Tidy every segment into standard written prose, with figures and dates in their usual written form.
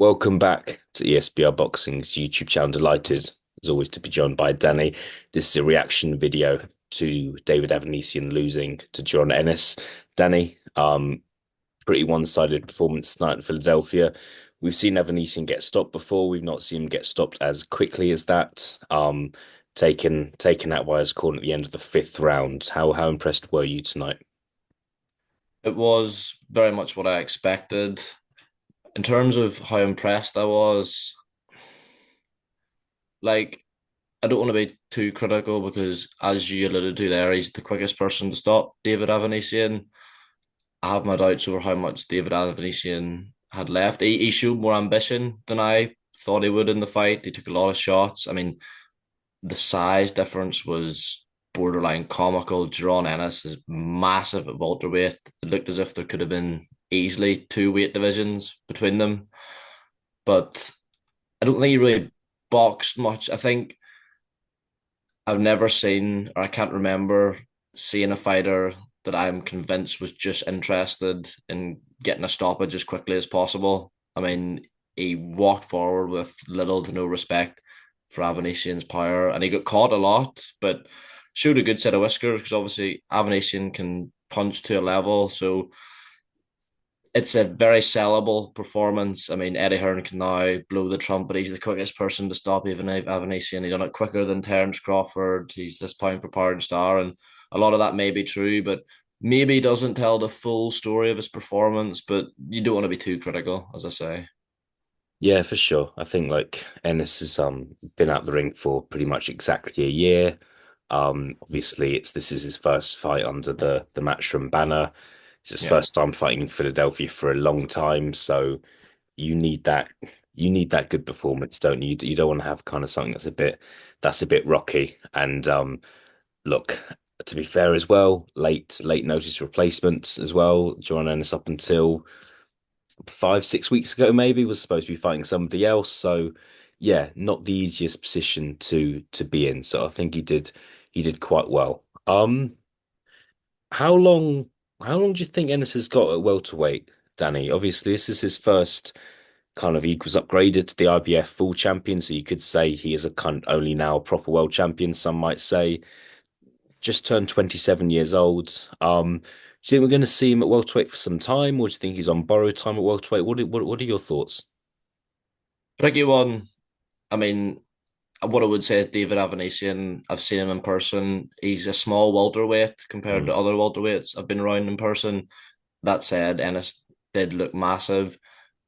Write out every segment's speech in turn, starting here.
Welcome back to ESBR Boxing's YouTube channel. Delighted, as always, to be joined by Danny. This is a reaction video to David Avanesian losing to Jaron Ennis. Danny, pretty one-sided performance tonight in Philadelphia. We've seen Avanesian get stopped before. We've not seen him get stopped as quickly as that. Taken out by his corner at the end of the fifth round. How impressed were you tonight? It was very much what I expected. In terms of how impressed I was, like, I don't want to be too critical because, as you alluded to there, he's the quickest person to stop David Avanesian. I have my doubts over how much David Avanesian had left. He showed more ambition than I thought he would in the fight. He took a lot of shots. I mean, the size difference was borderline comical. Jaron Ennis is massive at welterweight. It looked as if there could have been easily two weight divisions between them. But I don't think he really boxed much. I think I've never seen, or I can't remember seeing a fighter that I'm convinced was just interested in getting a stoppage as quickly as possible. I mean, he walked forward with little to no respect for Avanesian's power, and he got caught a lot, but showed a good set of whiskers because obviously Avanesian can punch to a level. So it's a very sellable performance. I mean, Eddie Hearn can now blow the trumpet. He's the quickest person to stop even Avanesian. He done it quicker than Terence Crawford. He's this pound for pound star, and a lot of that may be true, but maybe doesn't tell the full story of his performance. But you don't want to be too critical, as I say. Yeah, for sure. I think like Ennis has been out the ring for pretty much exactly a year. Obviously this is his first fight under the Matchroom banner. It's his Yeah. first time fighting in Philadelphia for a long time, so you need that you need that good performance, don't you? You don't want to have kind of something that's a bit rocky. And look, to be fair as well, late notice replacements as well. John Ennis up until 5, 6 weeks ago, maybe was supposed to be fighting somebody else. So yeah, not the easiest position to be in. So I think he did quite well. How long how long do you think Ennis has got at welterweight, Danny? Obviously, this is his first kind of he was upgraded to the IBF full champion, so you could say he is a kind only now proper world champion, some might say. Just turned 27 years old. Do you think we're going to see him at welterweight for some time, or do you think he's on borrowed time at welterweight? What are your thoughts? Tricky one. I mean, what I would say is David Avanesian. I've seen him in person. He's a small welterweight compared Mm. to other welterweights I've been around in person. That said, Ennis did look massive,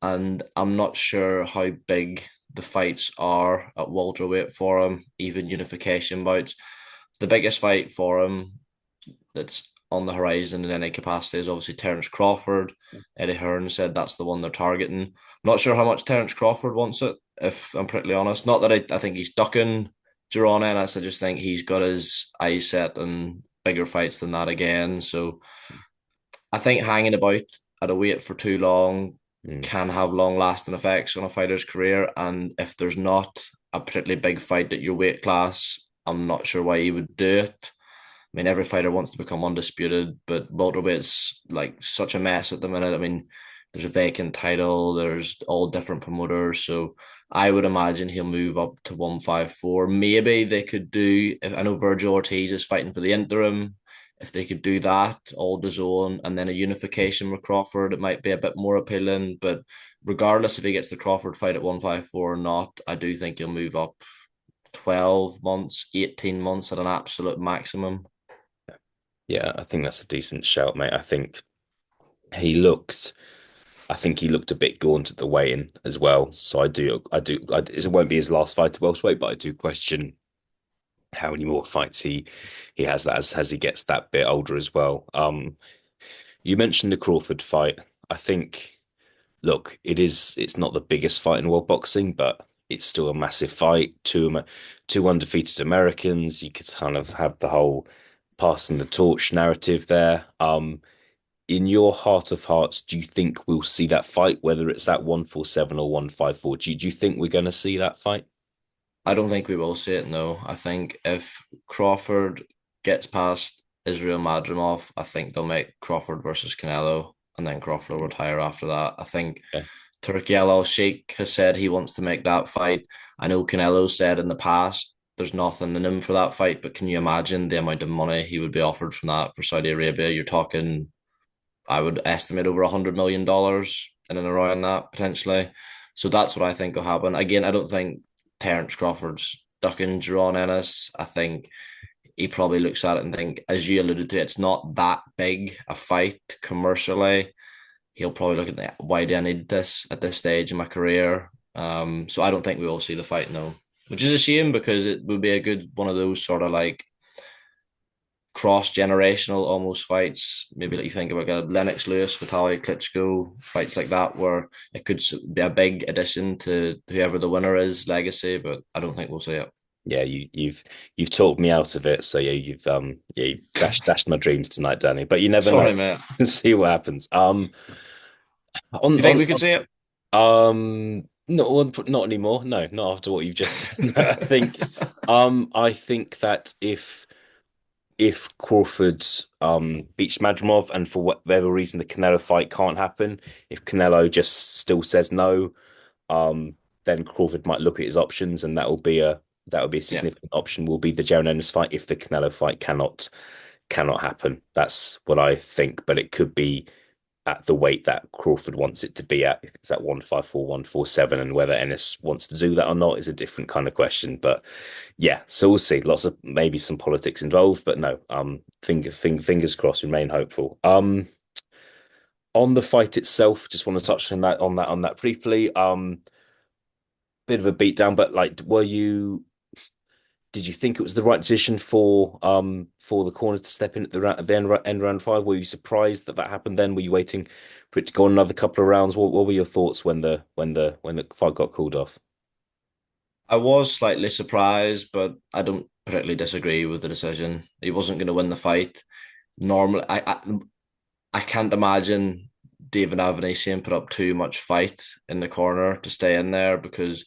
and I'm not sure how big the fights are at welterweight for him, even unification bouts. The biggest fight for him that's on the horizon in any capacity is obviously Terence Crawford. Eddie Hearn said that's the one they're targeting. Not sure how much Terence Crawford wants it, if I'm pretty honest. Not that I think he's ducking Jaron Ennis. I just think he's got his eyes set on bigger fights than that again. So I think hanging about at a weight for too long Mm. can have long lasting effects on a fighter's career. And if there's not a particularly big fight at your weight class, I'm not sure why you would do it. I mean, every fighter wants to become undisputed, but welterweight's like such a mess at the minute. I mean, there's a vacant title, there's all different promoters. So I would imagine he'll move up to 154. Maybe they could do, I know Virgil Ortiz is fighting for the interim. If they could do that, all the zone, and then a unification with Crawford, it might be a bit more appealing. But regardless if he gets the Crawford fight at 154 or not, I do think he'll move up 12 months, 18 months at an absolute maximum. Yeah, I think that's a decent shout, mate. He looked, I think he looked a bit gaunt at the weigh-in as well. So it won't be his last fight to welterweight, but I do question how many more fights he has that as he gets that bit older as well. You mentioned the Crawford fight. I think, look, it's not the biggest fight in world boxing, but it's still a massive fight. Two undefeated Americans. You could kind of have the whole passing the torch narrative there. In your heart of hearts, do you think we'll see that fight, whether it's at 147 or 154? Do you think we're going to see that fight? I don't think we will see it. No, I think if Crawford gets past Israel Madrimov, I think they'll make Crawford versus Canelo, and then Crawford will retire after that. I think Yeah. Turkey Al Sheikh has said he wants to make that fight. I know Canelo said in the past there's nothing in him for that fight, but can you imagine the amount of money he would be offered from that for Saudi Arabia? You're talking, I would estimate over $100 million in and around that potentially. So that's what I think will happen. Again, I don't think Terence Crawford's ducking Jaron Ennis. I think he probably looks at it and think, as you alluded to, it's not that big a fight commercially. He'll probably look at that. Why do I need this at this stage in my career? So I don't think we will see the fight, no. Which is a shame because it would be a good one of those sort of like cross generational almost fights. Maybe like you think about Lennox Lewis, Vitaly Klitschko, fights like that, where it could be a big addition to whoever the winner is, legacy. But I don't think we'll see it. Yeah, you've talked me out of it. So yeah, you've dashed my dreams tonight, Danny. But you never know. Sorry, mate. See what happens. On You think we could see it? not anymore. No, not after what you've just said. I think that if Crawford beats Madrimov and for whatever reason the Canelo fight can't happen, if Canelo just still says no, then Crawford might look at his options, and that will be a Yeah. significant option. Will be the Jaron Ennis fight if the Canelo fight cannot happen. That's what I think, but it could be at the weight that Crawford wants it to be at. If it's at 154, 147, and whether Ennis wants to do that or not is a different kind of question. But yeah, so we'll see. Lots of maybe some politics involved, but no. Fingers crossed. Remain hopeful. On the fight itself, just want to touch on that briefly. Bit of a beatdown, but like, did you think it was the right decision for the corner to step in at the end round five? Were you surprised that happened? Then were you waiting for it to go on another couple of rounds? What were your thoughts when the fight got called off? I was slightly surprised, but I don't particularly disagree with the decision. He wasn't going to win the fight. Normally, I can't imagine David Avanesian put up too much fight in the corner to stay in there because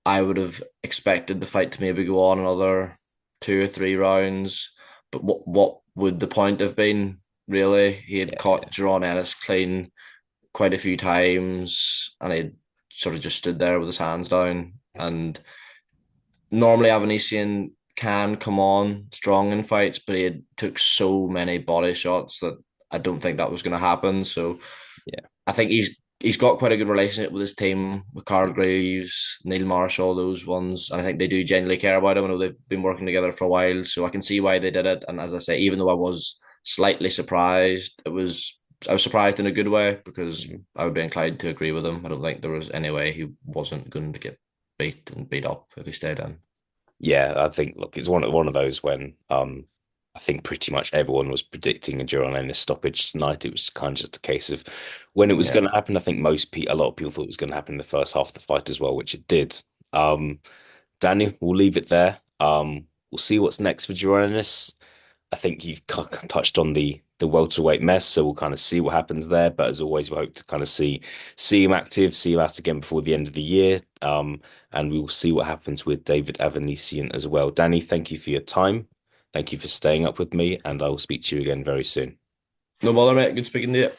I would have expected the fight to maybe go on another 2 or 3 rounds. But what would the point have been, really? He had Yeah, caught Jerron Ennis clean quite a few times and he sort of just stood there with his hands down. And normally Avanesian can come on strong in fights, but he had took so many body shots that I don't think that was going to happen. So yeah, I think he's got quite a good relationship with his team, with Carl Graves, Neil Marshall, those ones, and I think they do genuinely care about him. I know they've been working together for a while, so I can see why they did it. And as I say, even though I was slightly surprised, I was surprised in a good way because mhm. I would be inclined to agree with him. I don't think there was any way he wasn't going to get beat and beat up if he stayed in. Yeah. I think look, it's one of those when I think pretty much everyone was predicting a Jaron Ennis stoppage tonight. It was kind of just a case of when it was Yeah. going to happen. I think a lot of people thought it was going to happen in the first half of the fight as well, which it did. Danny, we'll leave it there. We'll see what's next for Duranus. I think you've touched on the welterweight mess, so we'll kind of see what happens there. But as always, we hope to kind of see him active, see him out again before the end of the year. And we will see what happens with David Avanesian as well. Danny, thank you for your time. Thank you for staying up with me, and I will speak to you again very soon. No bother, mate. Good speaking to you.